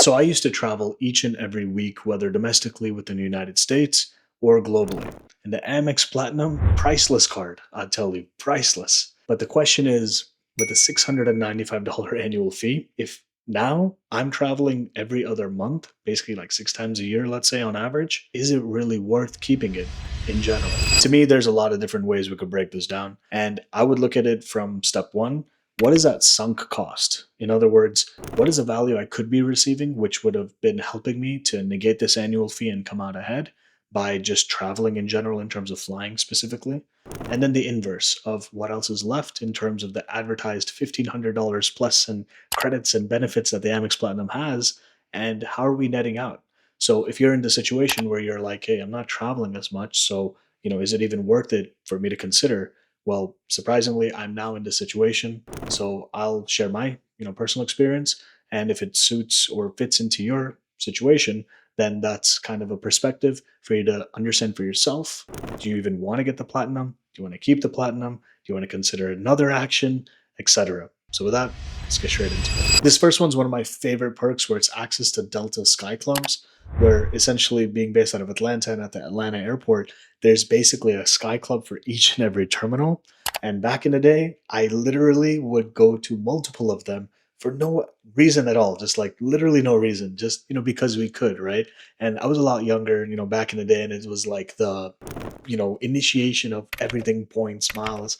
So I used to travel each and every week, whether domestically within the United States or globally. And the Amex Platinum, priceless card, I tell you, priceless. But the question is, with a $695 annual fee, if now I'm traveling every other month, basically like 6 times a year, let's say on average, is it really worth keeping it in general? To me, there's a lot of different ways we could break this down. And I would look at it from step one. What is that sunk cost? In other words, what is the value I could be receiving, which would have been helping me to negate this annual fee and come out ahead by just traveling in general in terms of flying specifically? And then the inverse of what else is left in terms of the advertised $1,500 plus and credits and benefits that the Amex Platinum has, and how are we netting out? So if you're in the situation where you're like, hey, I'm not traveling as much, so is it even worth it for me to consider? Well, surprisingly, I'm now in this situation, so I'll share my personal experience, and if it suits or fits into your situation, then that's kind of a perspective for you to understand for yourself. Do you even want to get the platinum? Do you want to keep the platinum? Do you want to consider another action, etc.? So with that, let's get straight into it. This first one's one of my favorite perks, where it's access to Delta Sky Clubs, where essentially being based out of Atlanta and at the Atlanta airport, there's basically a Sky Club for each and every terminal. And back in the day, I literally would go to multiple of them for no reason at all, just like literally no reason, just because we could, right? And I was a lot younger, back in the day, and it was like the initiation of everything, points, miles,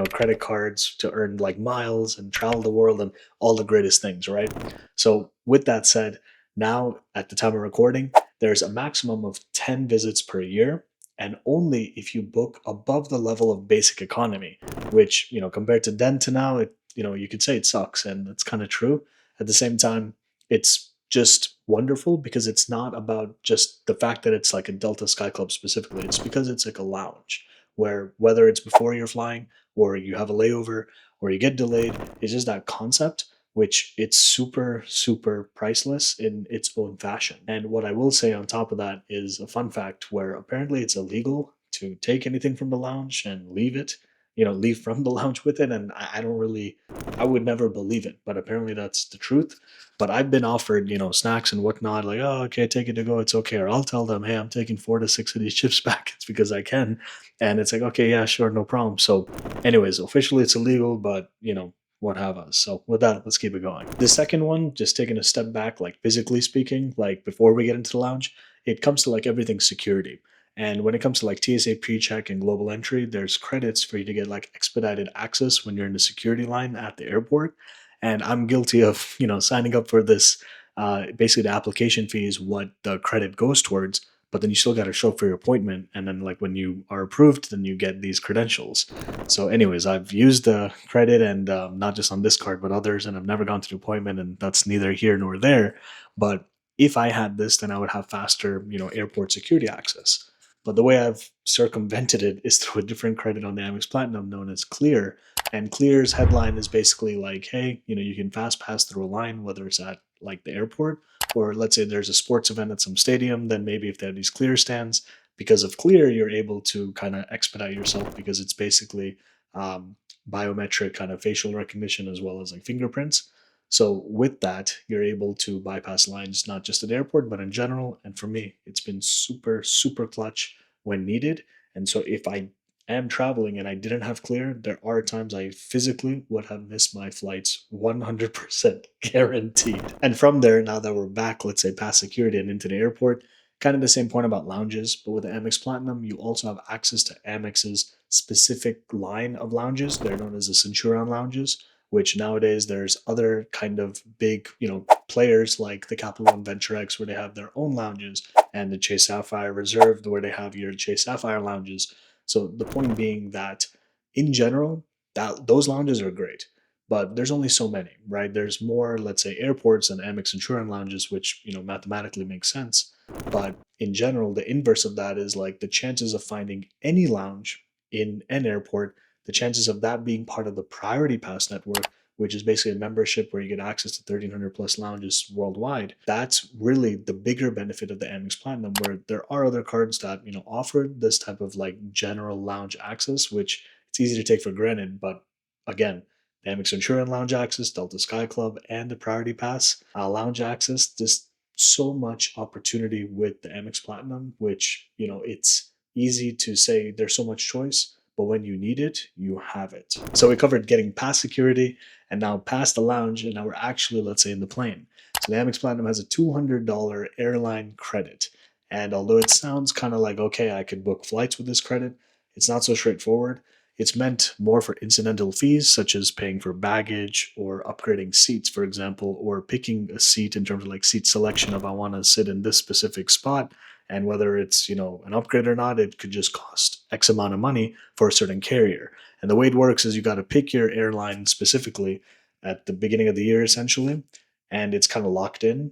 credit cards to earn like miles and travel the world and all the greatest things, right? So with that said, now at the time of recording, there's a maximum of 10 visits per year, and only if you book above the level of basic economy, which compared to then to now, you could say it sucks, and that's kind of true. At the same time, it's just wonderful because it's not about just the fact that it's like a Delta Sky Club specifically. It's because it's like a lounge where, whether it's before you're flying or you have a layover or you get delayed, it's just that concept, which it's super, super priceless in its own fashion. And what I will say on top of that is a fun fact, where apparently it's illegal to take anything from the lounge and leave it, leave from the lounge with it. And I don't really, I would never believe it, but apparently that's the truth. But I've been offered, snacks and whatnot, like, oh, okay, take it to go, it's okay. Or I'll tell them, hey, I'm taking 4 to 6 of these chips back. It's because I can. And it's like, okay, yeah, sure, no problem. So, anyways, officially it's illegal, but, what have us. So with that, let's keep it going. The second one, just taking a step back, like physically speaking, like before we get into the lounge, it comes to like everything security. And when it comes to like TSA pre-check and global entry, there's credits for you to get like expedited access when you're in the security line at the airport. And I'm guilty of, signing up for this. Basically, the application fee is what the credit goes towards, but then you still got to show up for your appointment. And then, like, when you are approved, then you get these credentials. So, anyways, I've used the credit, and not just on this card, but others, and I've never gone to the appointment, and that's neither here nor there. But if I had this, then I would have faster, airport security access. But the way I've circumvented it is through a different credit on the Amex Platinum known as Clear. And Clear's headline is basically like, hey, you can fast pass through a line, whether it's at like the airport, or let's say there's a sports event at some stadium, then maybe if they have these Clear stands, because of Clear, you're able to kind of expedite yourself, because it's basically biometric kind of facial recognition as well as like fingerprints. So with that, you're able to bypass lines not just at the airport, but in general. And for me, it's been super, super clutch when needed. And so if I am traveling and I didn't have Clear, there are times I physically would have missed my flights 100% guaranteed. And from there, now that we're back, let's say past security and into the airport, kind of the same point about lounges, but with the Amex Platinum, you also have access to Amex's specific line of lounges. They're known as the Centurion lounges, which nowadays there's other kind of big, players like the Capital One Venture X, where they have their own lounges, and the Chase Sapphire Reserve, where they have your Chase Sapphire lounges. So the point being that in general, that those lounges are great, but there's only so many, right? There's more, let's say, airports and Amex Centurion lounges, which mathematically makes sense. But in general, the inverse of that is like the chances of finding any lounge in an airport, the chances of that being part of the Priority Pass network, which is basically a membership where you get access to 1,300 plus lounges worldwide. That's really the bigger benefit of the Amex Platinum, where there are other cards that offer this type of like general lounge access, which it's easy to take for granted. But again, the Amex Centurion lounge access, Delta Sky Club, and the Priority Pass lounge access, this so much opportunity with the Amex Platinum, which, it's easy to say there's so much choice, but when you need it, you have it. So we covered getting past security and now past the lounge, and now we're actually, let's say, in the plane. So the Amex Platinum has a $200 airline credit. And although it sounds kind of like, okay, I could book flights with this credit, it's not so straightforward. It's meant more for incidental fees, such as paying for baggage or upgrading seats, for example, or picking a seat in terms of like seat selection if I want to sit in this specific spot. And whether it's, an upgrade or not, it could just cost X amount of money for a certain carrier. And the way it works is you got to pick your airline specifically at the beginning of the year, essentially, and it's kind of locked in.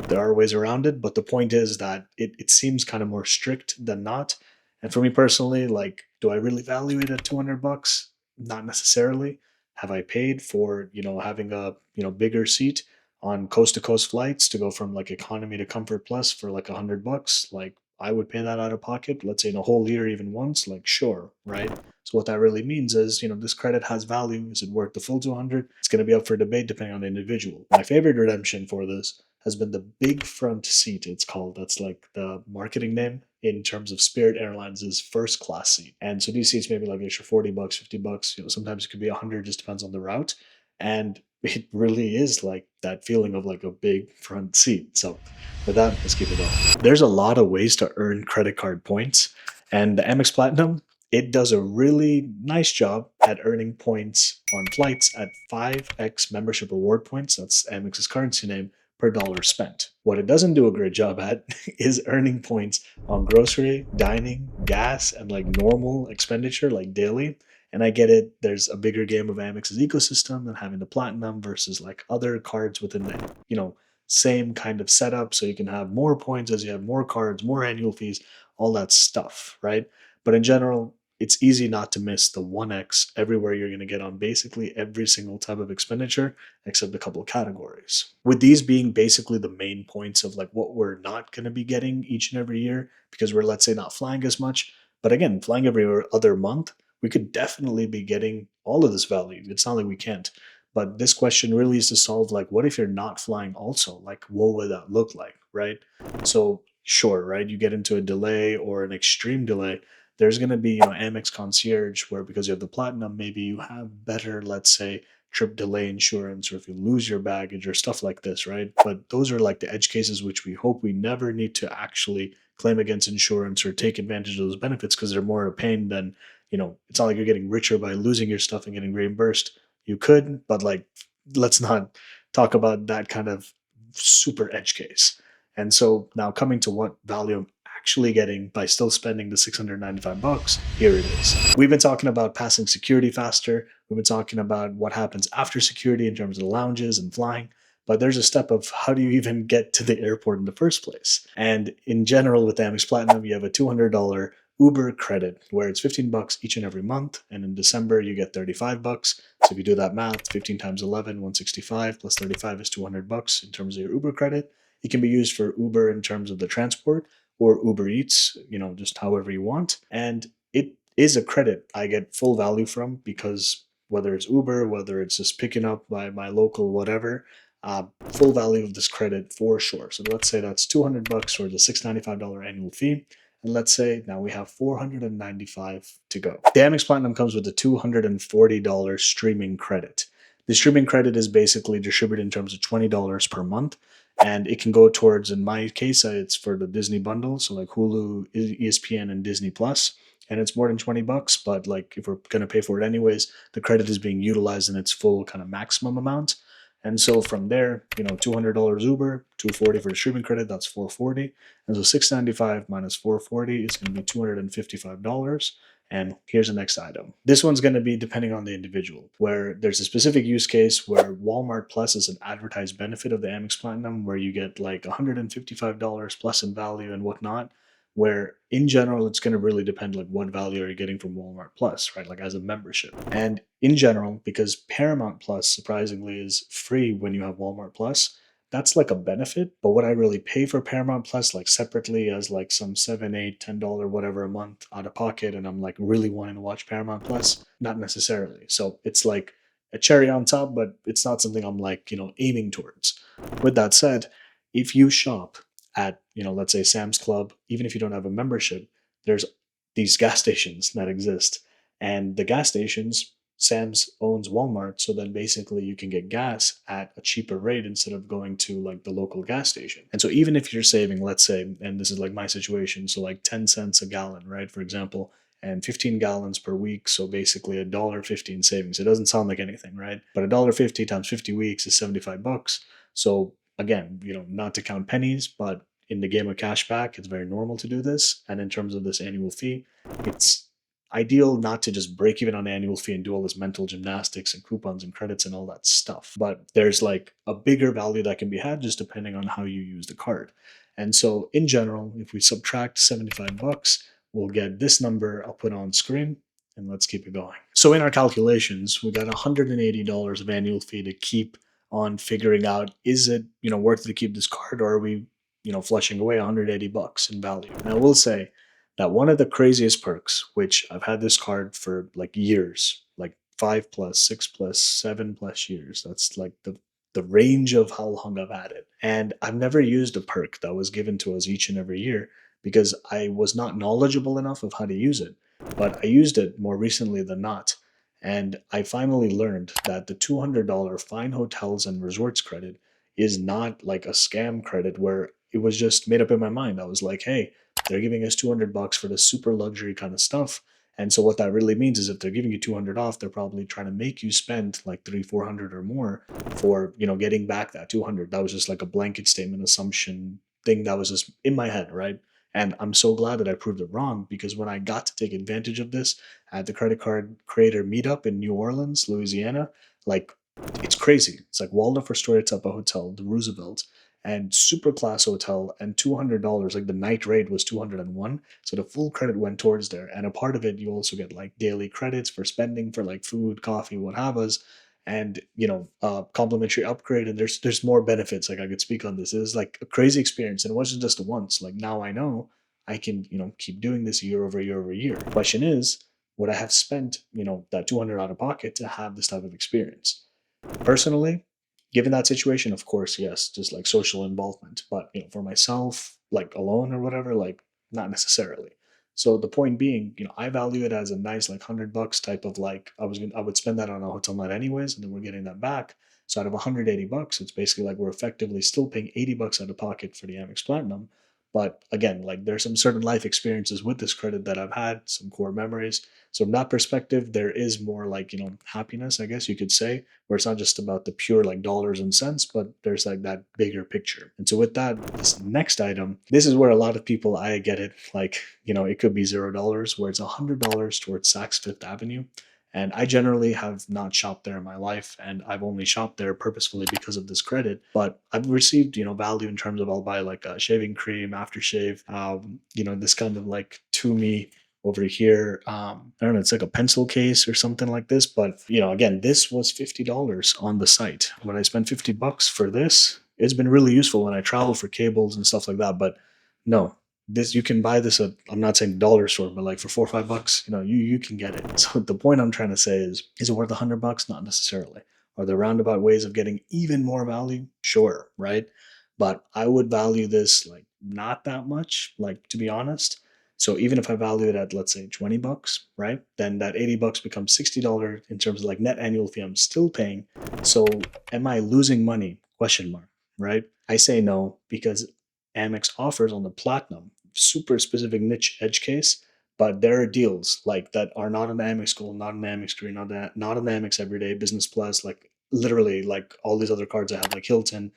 There are ways around it, but the point is that it seems kind of more strict than not. And for me personally, like, do I really value it at 200 bucks? Not necessarily. Have I paid for, having a, bigger seat on coast to coast flights to go from like economy to comfort plus for like 100 bucks? Like, I would pay that out of pocket, let's say in a whole year, even once, like, sure, right? So what that really means is, this credit has value. Is it worth the full 200? It's going to be up for debate depending on the individual. My favorite redemption for this has been the big front seat, it's called. That's like the marketing name in terms of Spirit Airlines' first class seat. And so these seats maybe like extra 40 bucks, 50 bucks, sometimes it could be 100, just depends on the route. And it really is like that feeling of like a big front seat. So with that, let's keep it going. There's a lot of ways to earn credit card points, and the Amex Platinum, it does a really nice job at earning points on flights at 5x membership reward points. That's Amex's currency name per dollar spent. What it doesn't do a great job at is earning points on grocery, dining, gas, and like normal expenditure, like daily. And I get it, there's a bigger game of Amex's ecosystem than having the platinum versus like other cards within the, same kind of setup. So you can have more points as you have more cards, more annual fees, all that stuff, right? But in general, it's easy not to miss the 1x everywhere you're going to get on basically every single type of expenditure except a couple of categories. With these being basically the main points of like what we're not going to be getting each and every year because we're, let's say, not flying as much. But again, flying every other month, we could definitely be getting all of this value. It's not like we can't. But this question really is to solve like, what if you're not flying also? Like, what would that look like, right? So, sure, right? You get into a delay or an extreme delay, there's going to be, Amex Concierge, where because you have the platinum, maybe you have better, let's say, trip delay insurance, or if you lose your baggage or stuff like this, right? But those are like the edge cases which we hope we never need to actually claim against insurance or take advantage of those benefits because they're more a pain than, it's not like you're getting richer by losing your stuff and getting reimbursed. You could, but like, let's not talk about that kind of super edge case. And so now coming to what value I'm actually getting by still spending the 695 bucks, here it is. We've been talking about passing security faster. We've been talking about what happens after security in terms of the lounges and flying. But there's a step of how do you even get to the airport in the first place? And in general, with Amex Platinum, you have a $200 Uber credit where it's 15 bucks each and every month. And in December, you get 35 bucks. So if you do that math, 15 times 11, 165 plus 35 is 200 bucks in terms of your Uber credit. It can be used for Uber in terms of the transport or Uber Eats, just however you want. And it is a credit I get full value from because whether it's Uber, whether it's just picking up by my local whatever, full value of this credit for sure. So let's say that's 200 bucks or the $695 annual fee. And let's say now we have 495 to go. The Amex Platinum comes with a $240 streaming credit. The streaming credit is basically distributed in terms of $20 per month. And it can go towards, in my case, it's for the Disney bundle. So like Hulu, ESPN, and Disney Plus. And it's more than 20 bucks. But like if we're going to pay for it anyways, the credit is being utilized in its full kind of maximum amount. And so from there, $200 Uber, 240 for the streaming credit, that's 440. And so 695 minus 440 is going to be $255. And here's the next item. This one's going to be depending on the individual, where there's a specific use case where Walmart Plus is an advertised benefit of the Amex Platinum, where you get like $155 plus in value and whatnot, where in general, it's going to really depend like what value are you getting from Walmart Plus, right? Like as a membership. And in general, because Paramount Plus surprisingly is free when you have Walmart Plus, that's like a benefit. But what I really pay for Paramount Plus, like separately as like some 7, 8, $10, whatever a month out of pocket, and I'm like really wanting to watch Paramount Plus, not necessarily. So it's like a cherry on top, but it's not something I'm like, aiming towards. With that said, if you shop at, let's say Sam's Club, even if you don't have a membership, there's these gas stations that exist. And the gas stations, Sam's owns Walmart, so then basically you can get gas at a cheaper rate instead of going to like the local gas station. And so even if you're saving, let's say, and this is like my situation, so like 10 cents a gallon, right? For example, and 15 gallons per week, so basically $1.50 in savings. It doesn't sound like anything, right? But $1.50 times 50 weeks is $75. So again, not to count pennies, but in the game of cashback, it's very normal to do this. And in terms of this annual fee, it's ideal not to just break even on annual fee and do all this mental gymnastics and coupons and credits and all that stuff. But there's like a bigger value that can be had just depending on how you use the card. And so in general, if we subtract $75, we'll get this number. I'll put on screen and let's keep it going. So in our calculations, we got $180 of annual fee to keep on figuring out, is it, worth it to keep this card, or are we, flushing away $180 in value? And I will say that one of the craziest perks, which I've had this card for like years, like 5 plus, 6 plus, 7 plus years. That's like the range of how long I've had it. And I've never used a perk that was given to us each and every year because I was not knowledgeable enough of how to use it. But I used it more recently than not. And I finally learned that the $200 fine hotels and resorts credit is not like a scam credit where it was just made up in my mind. I was like, hey, they're giving us $200 for the super luxury kind of stuff. And so what that really means is if they're giving you 200 off, they're probably trying to make you spend like 300-400 or more for, getting back that 200. That was just like a blanket statement assumption thing that was just in my head, right? And I'm so glad that I proved it wrong, because when I got to take advantage of this at the credit card creator meetup in New Orleans, Louisiana, like it's crazy. It's like Waldorf Astoria Tapa Hotel, the Roosevelt, and super class hotel, and $200. Like the night rate was 201, so the full credit went towards there. And a part of it, you also get like daily credits for spending for like food, coffee, what have us, and complimentary upgrade. And there's more benefits. Like I could speak on this. It was like a crazy experience, and it wasn't just once. Like now I know I can keep doing this year over year over year. The question is, would I have spent that 200 out of pocket to have this type of experience? Personally, given that situation, of course, yes, just like social involvement. But for myself, like alone or whatever, like not necessarily. So the point being, I value it as a nice like $100 type of like I would spend that on a hotel night anyways, and then we're getting that back. So out of $180, it's basically like we're effectively still paying $80 out of pocket for the Amex Platinum. But again, like there's some certain life experiences with this credit that I've had, some core memories. So from that perspective, there is more like, happiness, I guess you could say, where it's not just about the pure like dollars and cents, but there's like that bigger picture. And so with that, this next item, this is where a lot of people, I get it, like, it could be $0, where it's $100 towards Saks Fifth Avenue. And I generally have not shopped there in my life, and I've only shopped there purposefully because of this credit. But I've received, value in terms of I'll buy like a shaving cream, aftershave, this kind of like Tumi over here. I don't know, it's like a pencil case or something like this. But again, this was $50 on the site. When I spent $50 for this, it's been really useful when I travel for cables and stuff like that. But no, this you can buy this at, I'm not saying dollar store, but like for $4 or $5, you can get it. So the point I'm trying to say is it worth $100? Not necessarily. Are there roundabout ways of getting even more value? Sure, right? But I would value this like not that much, like to be honest. So even if I value it at, let's say, $20, right? Then that $80 becomes $60 in terms of like net annual fee I'm still paying. So am I losing money? Question mark, right? I say no, because Amex offers on the Platinum super specific niche edge case, but there are deals like that are not an Amex Gold, not an Amex Green, not an Amex Everyday, Business Plus, like literally like all these other cards I have, like Hilton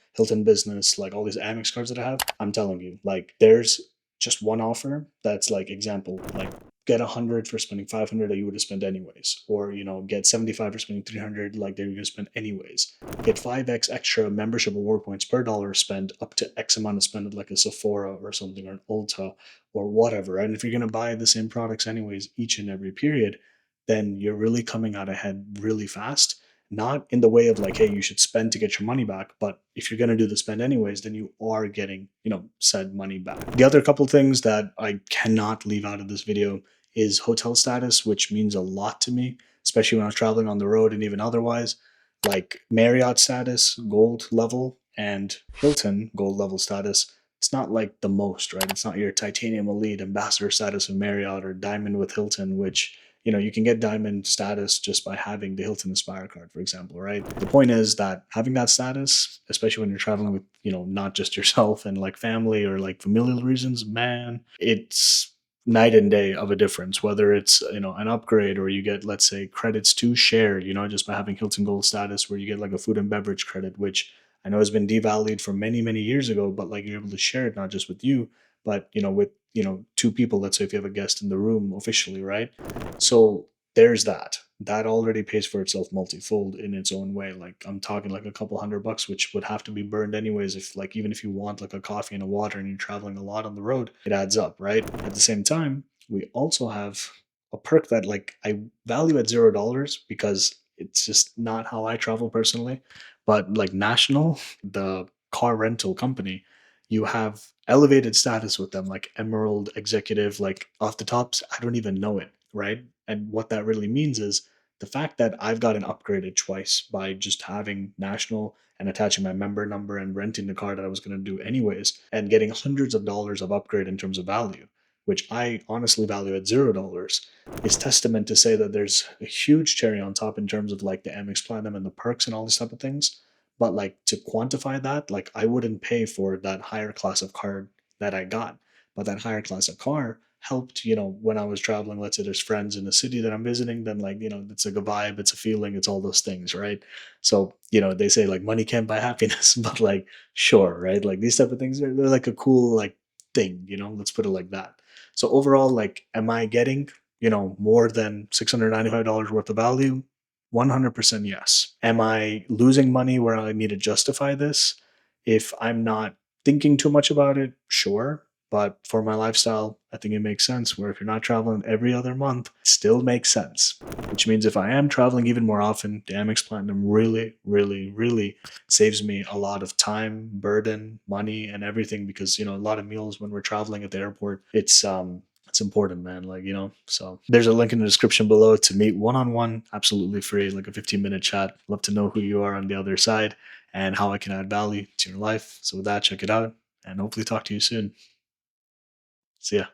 Business, like all these Amex cards that I have. I'm telling you, like there's just one offer that's like example, like get 100 for spending 500 that you would have spent anyways, or get 75 for spending 300 like they were going to spend anyways. Get 5x extra membership award points per dollar spent, up to X amount of spend at like a Sephora or something, or an Ulta or whatever. And if you're going to buy the same products anyways each and every period, then you're really coming out ahead really fast. Not in the way of like, hey, you should spend to get your money back, but if you're going to do the spend anyways, then you are getting, said money back. The other couple things that I cannot leave out of this video is hotel status, which means a lot to me, especially when I was traveling on the road and even otherwise. Like Marriott status, gold level, And Hilton gold level status, it's not like the most, right? It's not your titanium elite ambassador status of Marriott or diamond with Hilton, which you can get diamond status just by having the Hilton Aspire card, for example, right? The point is that having that status, especially when you're traveling with, not just yourself and like family or like familial reasons, man, it's night and day of a difference, whether it's, an upgrade or you get, let's say, credits to share, just by having Hilton Gold status where you get like a food and beverage credit, which I know has been devalued from many, many years ago, but like you're able to share it not just with you, but with two people. Let's say if you have a guest in the room officially, right? So there's that. That already pays for itself multifold in its own way. Like I'm talking like a couple $100, which would have to be burned anyways. If like even if you want like a coffee and a water and you're traveling a lot on the road, it adds up, right? At the same time, we also have a perk that like I value at $0 because it's just not how I travel personally. But like National, the car rental company, you have elevated status with them, like Emerald Executive, like off the tops. I don't even know it, right? And what that really means is the fact that I've gotten upgraded twice by just having National and attaching my member number and renting the car that I was going to do anyways, and getting hundreds of dollars of upgrade in terms of value, which I honestly value at $0, is testament to say that there's a huge cherry on top in terms of like the Amex Platinum and the perks and all these type of things. But like to quantify that, like I wouldn't pay for that higher class of card that I got. But that higher class of car helped, when I was traveling, let's say there's friends in the city that I'm visiting, then like, it's like a vibe, it's a feeling, it's all those things, right? So, they say like money can't buy happiness, but like, sure, right? Like these type of things are they're like a cool like thing, let's put it like that. So overall, like, am I getting, more than $695 worth of value? 100% yes. Am I losing money where I need to justify this? If I'm not thinking too much about it, sure. But for my lifestyle, I think it makes sense. Where if you're not traveling every other month, it still makes sense. Which means if I am traveling even more often, the Amex Platinum really, really, really saves me a lot of time, burden, money, and everything. Because a lot of meals when we're traveling at the airport, it's important, man. Like, so there's a link in the description below to meet one on one, absolutely free, like a 15-minute chat. Love to know who you are on the other side and how I can add value to your life. So, with that, check it out and hopefully talk to you soon. See ya.